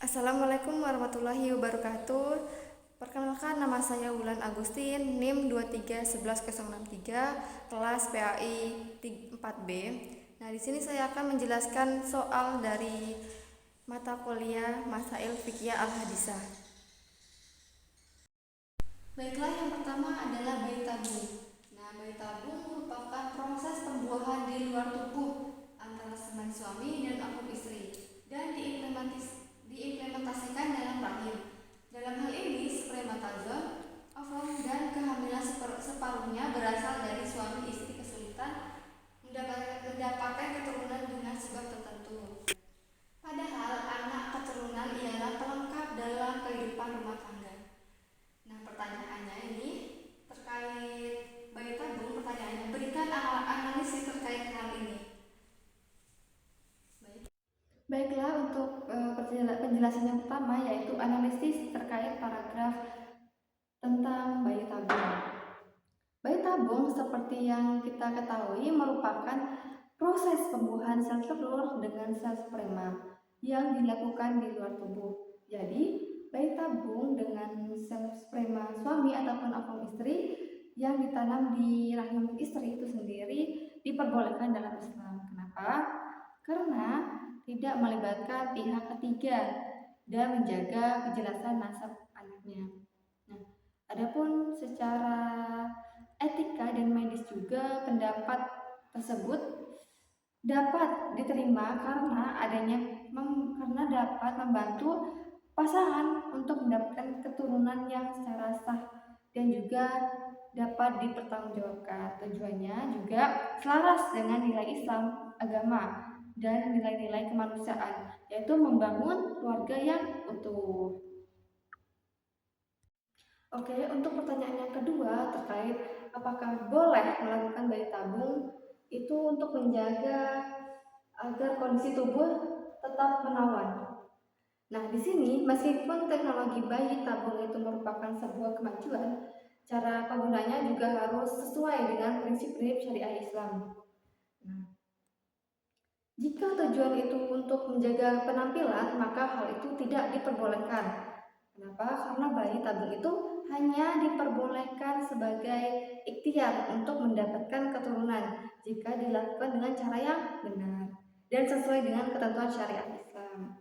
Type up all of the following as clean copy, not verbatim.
Assalamualaikum warahmatullahi wabarakatuh. Perkenalkan, nama saya Wulan Agustin, NIM 2311063, kelas PAI 4B. Nah, di sini saya akan menjelaskan soal dari mata kuliah Masail Fiqhiyah Al-Hadisah. Baiklah, yang pertama adalah bayi tabung. Nah, bayi tabung merupakan proses pembuahan di luar tubuh antara semen suami dan akun istri dan diimplementasikan dalam rahim. Dalam hal ini, spermatozoo, ovum, dan kehamilan separuhnya berasal dari suami istri kesulitan mendapatkan keturunan dengan sebab tertentu. Padahal anak keturunan ialah pelengkap dalam kehidupan rumah tangga. Nah, pertanyaannya ini terkait bayi tabung. Pertanyaannya, berikan analisis terkait hal ini. Baiklah, untuk penjelasan yang pertama yaitu analisis terkait paragraf tentang bayi tabung. Bayi tabung seperti yang kita ketahui merupakan proses pembuahan sel telur dengan sel sperma yang dilakukan di luar tubuh. Jadi, bayi tabung dengan sel sperma suami ataupun ovum istri yang ditanam di rahim istri itu sendiri diperbolehkan dalam Islam. Kenapa? Karena tidak melibatkan pihak ketiga dan menjaga kejelasan nasab anaknya. Nah, adapun secara etika dan medis juga pendapat tersebut dapat diterima karena dapat membantu pasangan untuk mendapatkan keturunan yang secara sah dan juga dapat dipertanggungjawabkan. Tujuannya juga selaras dengan nilai Islam, agama, dan nilai-nilai kemanusiaan, yaitu membangun keluarga yang utuh. Oke, untuk pertanyaan yang kedua terkait apakah boleh melakukan bayi tabung itu untuk menjaga agar kondisi tubuh tetap menawan. Nah, di sini meskipun teknologi bayi tabung itu merupakan sebuah kemajuan, cara penggunanya juga harus sesuai dengan prinsip-prinsip syariah Islam. Nah, jika tujuan itu untuk menjaga penampilan, maka hal itu tidak diperbolehkan. Kenapa? Karena bayi tabung itu hanya diperbolehkan sebagai ikhtiar untuk mendapatkan keturunan jika dilakukan dengan cara yang benar dan sesuai dengan ketentuan syariat Islam.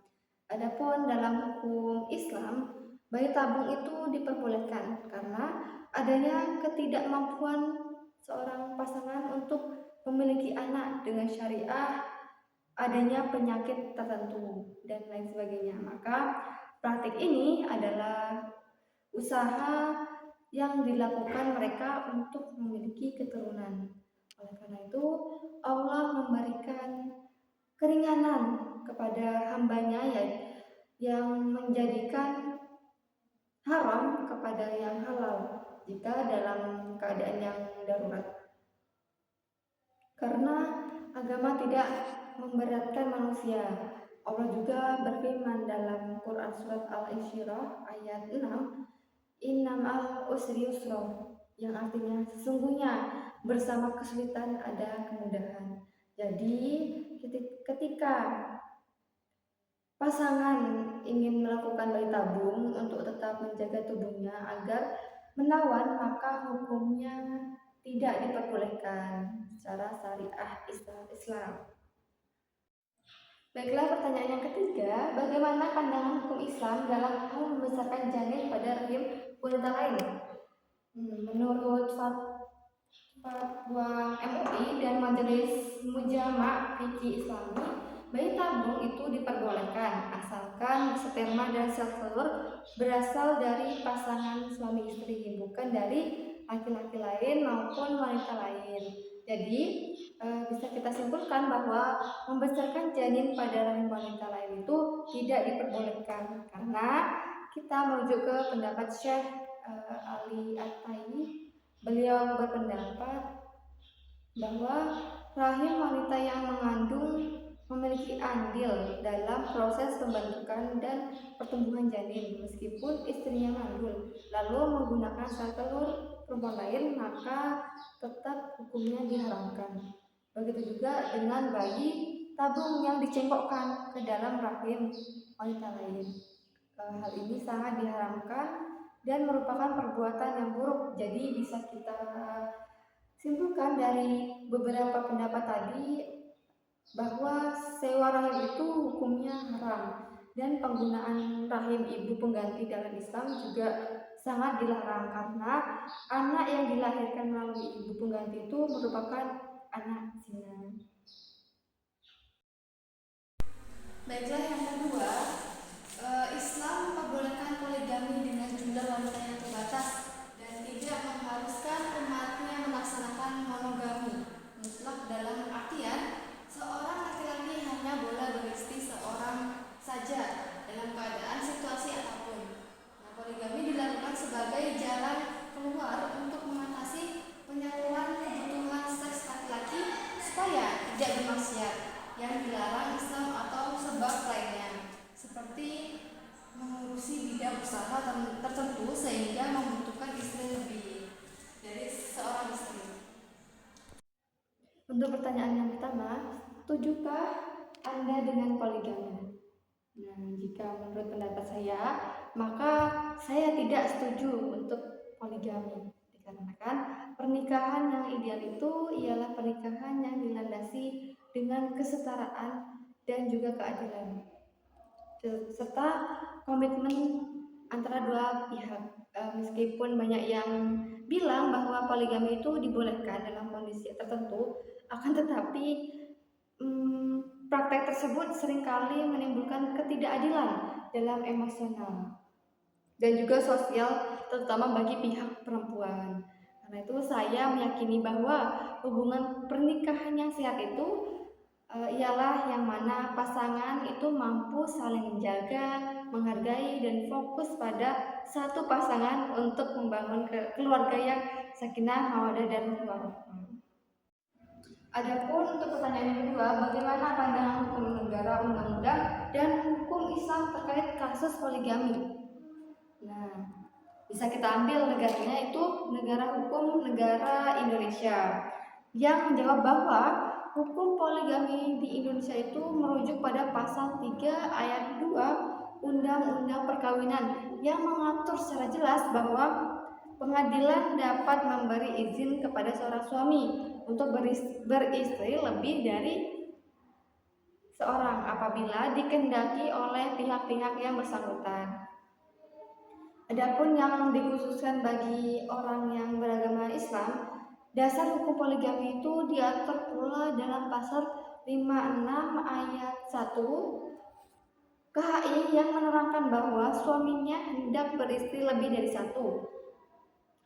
Adapun dalam hukum Islam, bayi tabung itu diperbolehkan karena adanya ketidakmampuan seorang pasangan untuk memiliki anak dengan syariah, adanya penyakit tertentu dan lain sebagainya. Maka praktik ini adalah usaha yang dilakukan mereka untuk memiliki keturunan. Oleh karena itu, Allah memberikan keringanan kepada hambanya yang menjadikan haram kepada yang halal jika dalam keadaan yang darurat. Karena agama tidak memberatkan manusia. Allah juga berfirman dalam Quran surat Al-Insyirah ayat 6, Innamal usri yusra, yang artinya sesungguhnya bersama kesulitan ada kemudahan. Jadi ketika pasangan ingin melakukan bayi tabung untuk tetap menjaga tubuhnya agar menawan, maka hukumnya tidak diperbolehkan secara syariah Islam. Baiklah, pertanyaan yang ketiga, bagaimana pandangan hukum Islam dalam hal membesarkan janin pada rahim wanita lain? Menurut fatwa MUI dan Majelis Mujama' Fikih Islami, bayi tabung itu diperbolehkan asalkan sperma dan sel telur berasal dari pasangan suami istri, bukan dari laki-laki lain maupun wanita lain. Jadi bisa kita simpulkan bahwa membesarkan janin pada rahim wanita lain itu tidak diperbolehkan karena kita merujuk ke pendapat Syekh Ali At-Tayi. Beliau berpendapat bahwa rahim wanita yang mengandung memiliki andil dalam proses pembentukan dan pertumbuhan janin meskipun istrinya mandul lalu menggunakan sel telur perempuan lain, maka tetap hukumnya diharamkan. Begitu juga dengan bayi tabung yang dicengkokkan ke dalam rahim wanita lain. Hal ini sangat diharamkan dan merupakan perbuatan yang buruk. Jadi bisa kita simpulkan dari beberapa pendapat tadi bahwa sewa rahim itu hukumnya haram, dan penggunaan rahim ibu pengganti dalam Islam juga sangat dilarang karena anak yang dilahirkan melalui ibu pengganti itu merupakan anak zina. Baiklah, yang kedua, Islam memperbolehkan poligami dengan jumlah wanita yang terbatas dan tidak mengharuskan umatnya melaksanakan monogami mutlak, dalam artian seorang laki-laki hanya boleh beristri seorang saja dalam keadaan situasi apapun. Nah, poligami dilakukan sebagai jalan keluar untuk mengatasi penyaluran kebutuhan seks laki-laki supaya tidak bermaksiat yang dilarang Islam atau sebab lainnya, seperti mengurusi bidang usaha tertentu sehingga membutuhkan istri lebih dari seorang istri. Untuk pertanyaan yang pertama, setujukah Anda dengan poligami? Nah, jika menurut pendapat saya, maka saya tidak setuju untuk poligami, dikarenakan pernikahan yang ideal itu ialah pernikahan yang dilandasi dengan kesetaraan dan juga keadilan, serta komitmen antara dua pihak. Meskipun banyak yang bilang bahwa poligami itu dibolehkan dalam kondisi tertentu, akan tetapi praktek tersebut seringkali menimbulkan ketidakadilan dalam emosional dan juga sosial, terutama bagi pihak perempuan. Karena itu saya meyakini bahwa hubungan pernikahan yang sehat itu ialah yang mana pasangan itu mampu saling menjaga, menghargai, dan fokus pada satu pasangan untuk membangun keluarga yang sakinah, mawaddah, dan warahmah. Adapun untuk pertanyaan yang kedua, bagaimana pandangan hukum negara, undang-undang, dan hukum Islam terkait kasus poligami? Nah, bisa kita ambil negaranya itu negara hukum negara Indonesia, yang menjawab bahwa hukum poligami di Indonesia itu merujuk pada pasal 3 ayat 2 Undang-Undang Perkawinan yang mengatur secara jelas bahwa pengadilan dapat memberi izin kepada seorang suami untuk beristri lebih dari seorang apabila dikehendaki oleh pihak-pihak yang bersangkutan. Adapun yang dikhususkan bagi orang yang beragama Islam, dasar hukum poligami itu diatur pula dalam pasal 56 ayat 1 KHI yang menerangkan bahwa suaminya hendak beristri lebih dari satu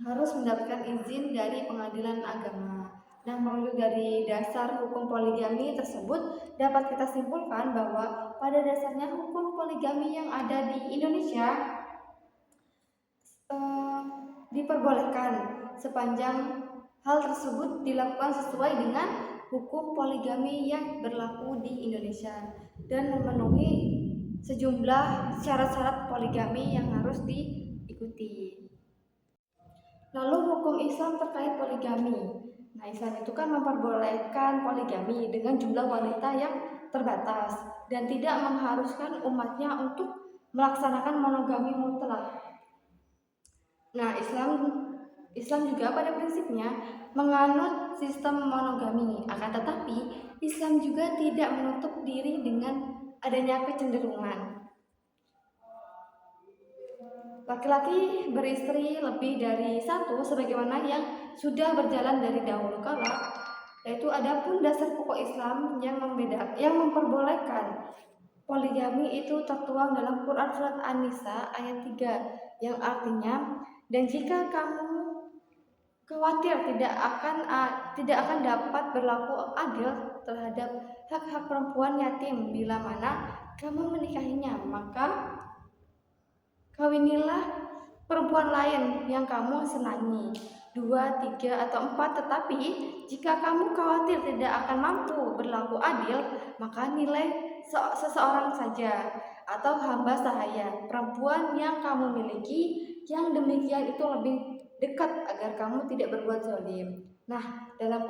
harus mendapatkan izin dari pengadilan agama. Nah, merujuk dari dasar hukum poligami tersebut, dapat kita simpulkan bahwa pada dasarnya hukum poligami yang ada di Indonesia diperbolehkan sepanjang hal tersebut dilakukan sesuai dengan hukum poligami yang berlaku di Indonesia dan memenuhi sejumlah syarat-syarat poligami yang harus diikuti. Lalu hukum Islam terkait poligami. Nah, Islam itu kan memperbolehkan poligami dengan jumlah wanita yang terbatas dan tidak mengharuskan umatnya untuk melaksanakan monogami mutlak. Nah, Islam juga pada prinsipnya menganut sistem monogami. Akan tetapi, Islam juga tidak menutup diri dengan adanya kecenderungan laki-laki beristri lebih dari satu sebagaimana yang sudah berjalan dari dahulu kala. Yaitu adapun dasar pokok Islam yang memperbolehkan poligami itu tertuang dalam Quran surat An-Nisa ayat 3 yang artinya, dan jika kamu khawatir tidak akan dapat berlaku adil terhadap hak-hak perempuan yatim bila mana kamu menikahinya, maka kawinilah perempuan lain yang kamu senangi, 2, 3, atau 4. Tetapi jika kamu khawatir tidak akan mampu berlaku adil, maka nilai seseorang saja atau hamba sahaya perempuan yang kamu miliki, yang demikian itu lebih dekat agar kamu tidak berbuat zalim. Nah, dalam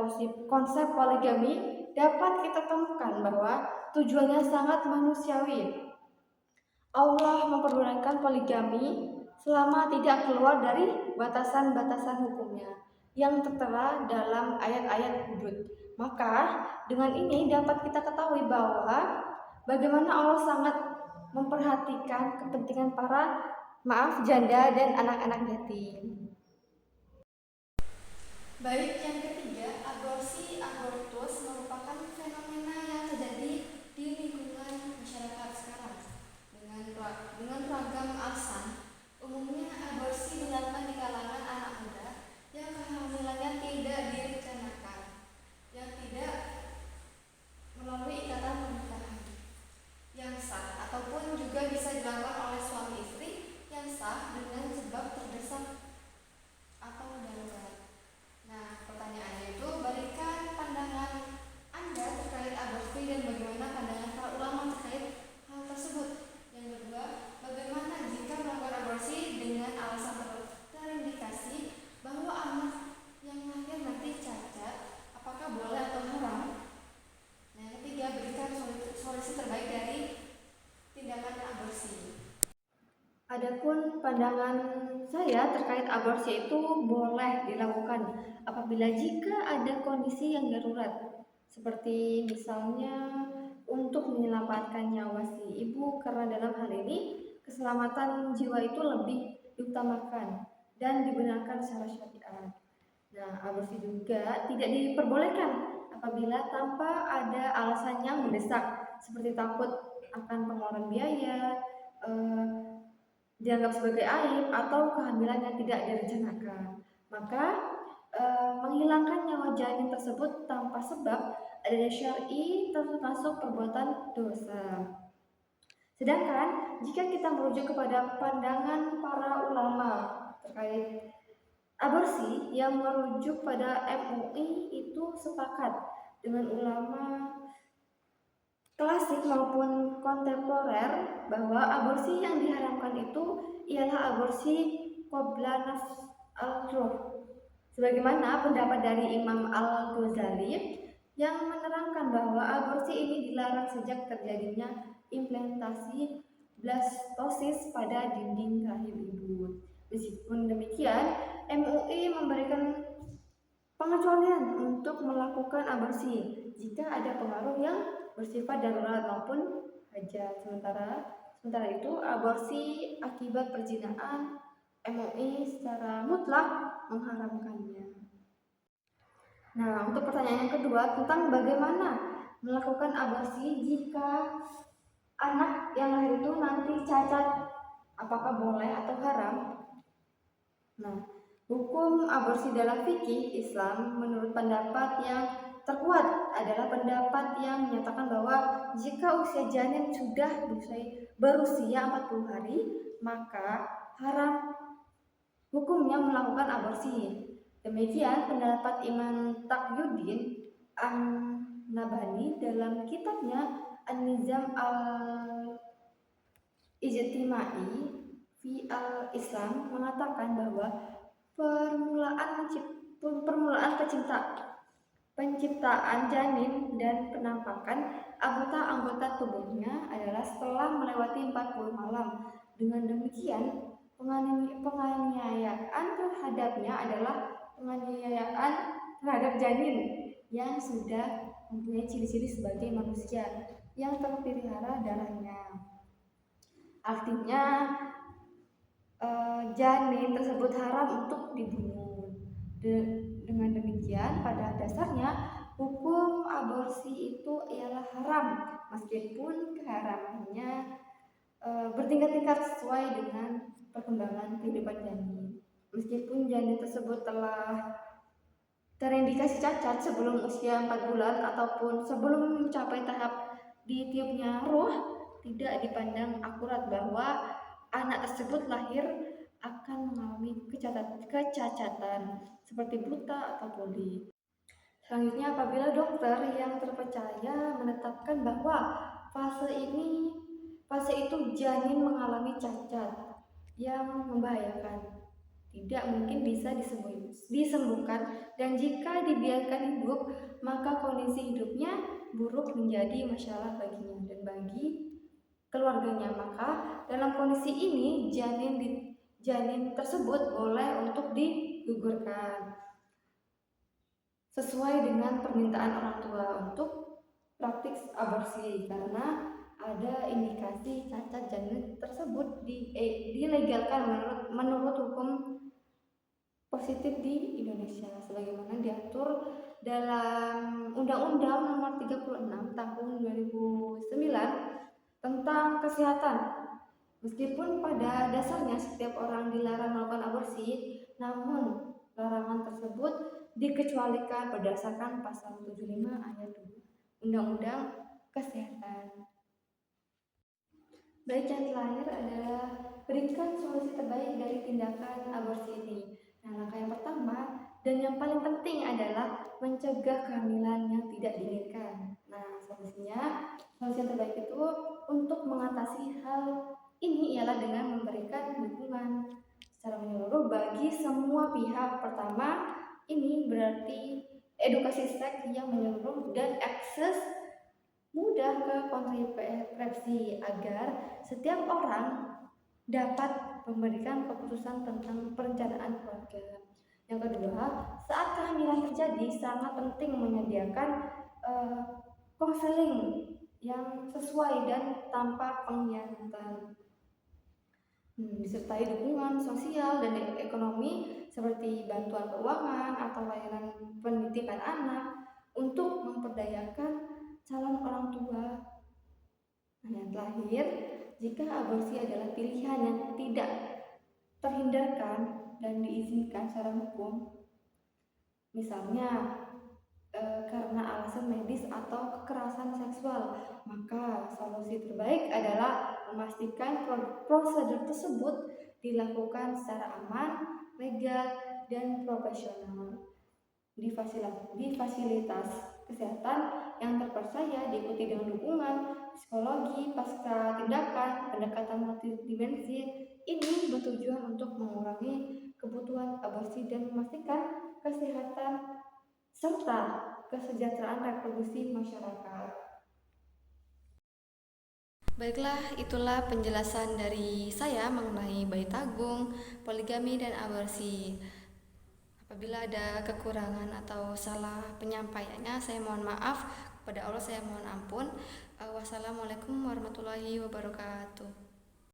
konsep poligami, dapat kita temukan bahwa tujuannya sangat manusiawi. Allah memperbolehkan poligami selama tidak keluar dari batasan-batasan hukumnya yang tertera dalam ayat-ayat hudud. Maka dengan ini dapat kita ketahui bahwa bagaimana Allah sangat memperhatikan kepentingan para janda dan anak-anak yatim. Baik, yang ketiga, abortus merupakan fenomena yang terjadi di lingkungan masyarakat sekarang dengan ragam alasan. Umumnya aborsi dilakukan di kalangan anak muda yang kehamilannya tidak direncanakan, yang tidak melalui ikatan pernikahan yang sah, ataupun juga bisa dilakukan oleh suami istri yang sah dengan sebab terdesak atau darurat. Nah, pertanyaannya itu, berikan pandangan Anda terkait aborsi dan bagaimana pandangan para ulama terkait hal tersebut. Yang kedua, bagaimana jika melakukan aborsi dengan alasan terindikasi bahwa anak yang lahir nanti cacat, apakah boleh atau haram? Nah, yang ketiga, berikan solusi terbaik dari tindakan aborsi. Adapun pandangan saya terkait aborsi itu boleh dilakukan apabila jika ada kondisi yang darurat, seperti misalnya untuk menyelamatkan nyawa si ibu, karena dalam hal ini keselamatan jiwa itu lebih diutamakan dan dibenarkan secara syariat. Nah, aborsi juga tidak diperbolehkan apabila tanpa ada alasan yang mendesak, seperti takut akan pengeluaran biaya, dianggap sebagai aib, atau kehamilan yang tidak direncanakan. Maka menghilangkan nyawa janin tersebut tanpa sebab adanya syar'i termasuk perbuatan dosa. Sedangkan jika kita merujuk kepada pandangan para ulama terkait aborsi yang merujuk pada MUI, itu sepakat dengan ulama klasik maupun kontemporer bahwa aborsi yang diharamkan itu ialah aborsi qabla nafs al-ruh, sebagaimana pendapat dari Imam Al-Ghazali yang menerangkan bahwa aborsi ini dilarang sejak terjadinya implantasi blastosis pada dinding rahim ibu. Meskipun demikian, MUI memberikan pengecualian untuk melakukan aborsi jika ada pengaruh yang bersifat darurat maupun hajat. Sementara itu, aborsi akibat perzinahan, MUI secara mutlak mengharamkannya. Nah, untuk pertanyaan yang kedua tentang bagaimana melakukan aborsi jika anak yang lahir itu nanti cacat, apakah boleh atau haram? Nah, hukum aborsi dalam fikih Islam menurut pendapat yang terkuat adalah pendapat yang menyatakan bahwa jika usia janin sudah berusia 40 hari, maka haram hukumnya melakukan aborsi. Demikian pendapat Imam Taqiyuddin An-Nabhani dalam kitabnya An-Nizam Al-Ijtimai fi al-Islam mengatakan bahwa permulaan penciptaan janin dan penampakan anggota-anggota tubuhnya adalah setelah melewati 40 malam. Dengan demikian, penganiayaan terhadapnya adalah penganiayaan terhadap janin yang sudah mempunyai ciri-ciri sebagai manusia yang terpelihara darahnya. Artinya janin tersebut haram untuk dibunuh. Dengan demikian, pada dasarnya hukum aborsi itu ialah haram, meskipun keharamannya bertingkat-tingkat sesuai dengan perkembangan kehidupan janin. Meskipun janin tersebut telah terindikasi cacat sebelum usia 4 bulan ataupun sebelum mencapai tahap ditiupnya ruh, tidak dipandang akurat bahwa anak tersebut lahir akan mengalami kecacatan seperti buta atau tuli. Selanjutnya, apabila dokter yang terpercaya menetapkan bahwa fase itu janin mengalami cacat yang membahayakan, tidak mungkin bisa disembuhkan, dan jika dibiarkan hidup, maka kondisi hidupnya buruk menjadi masalah baginya dan bagi keluarganya. Maka dalam kondisi ini janin tersebut boleh untuk digugurkan sesuai dengan permintaan orang tua untuk praktik aborsi, karena ada indikasi cacat janin tersebut dilegalkan menurut hukum positif di Indonesia sebagaimana diatur dalam Undang-Undang Nomor 36 Tahun 2009 tentang kesehatan. Meskipun pada dasarnya setiap orang dilarang melakukan aborsi, namun larangan tersebut dikecualikan berdasarkan pasal 75 ayat 2 Undang-Undang Kesehatan. Baik, yang terakhir adalah berikan solusi terbaik dari tindakan aborsi ini. Nah, langkah yang pertama dan yang paling penting adalah mencegah kehamilan yang tidak diinginkan. Nah, solusi yang terbaik itu untuk mengatasi hal ini ialah dengan memberikan dukungan secara menyeluruh bagi semua pihak. Pertama, ini berarti edukasi seks yang menyeluruh dan akses mudah ke kontrasepsi agar setiap orang dapat memberikan keputusan tentang perencanaan keluarga. Yang kedua, saat kehamilan terjadi sangat penting menyediakan konseling yang sesuai dan tanpa pengkhianatan. Disertai dukungan sosial dan ekonomi seperti bantuan keuangan atau layanan pendidikan anak untuk memperdayakan calon orang tua. Nah, yang terakhir, jika aborsi adalah pilihan yang tidak terhindarkan dan diizinkan secara hukum, misalnya karena alasan medis atau kekerasan seksual, maka solusi terbaik adalah memastikan prosedur tersebut dilakukan secara aman, legal, dan profesional di fasilitas kesehatan yang terpercaya, diikuti dengan dukungan psikologi pasca tindakan. Pendekatan multidimensi ini bertujuan untuk mengurangi kebutuhan aborsi dan memastikan kesehatan serta kesejahteraan reproduksi masyarakat. Baiklah, itulah penjelasan dari saya mengenai bayi tabung, poligami, dan aborsi. Apabila ada kekurangan atau salah penyampaiannya, saya mohon maaf. Kepada Allah saya mohon ampun. Wassalamualaikum warahmatullahi wabarakatuh.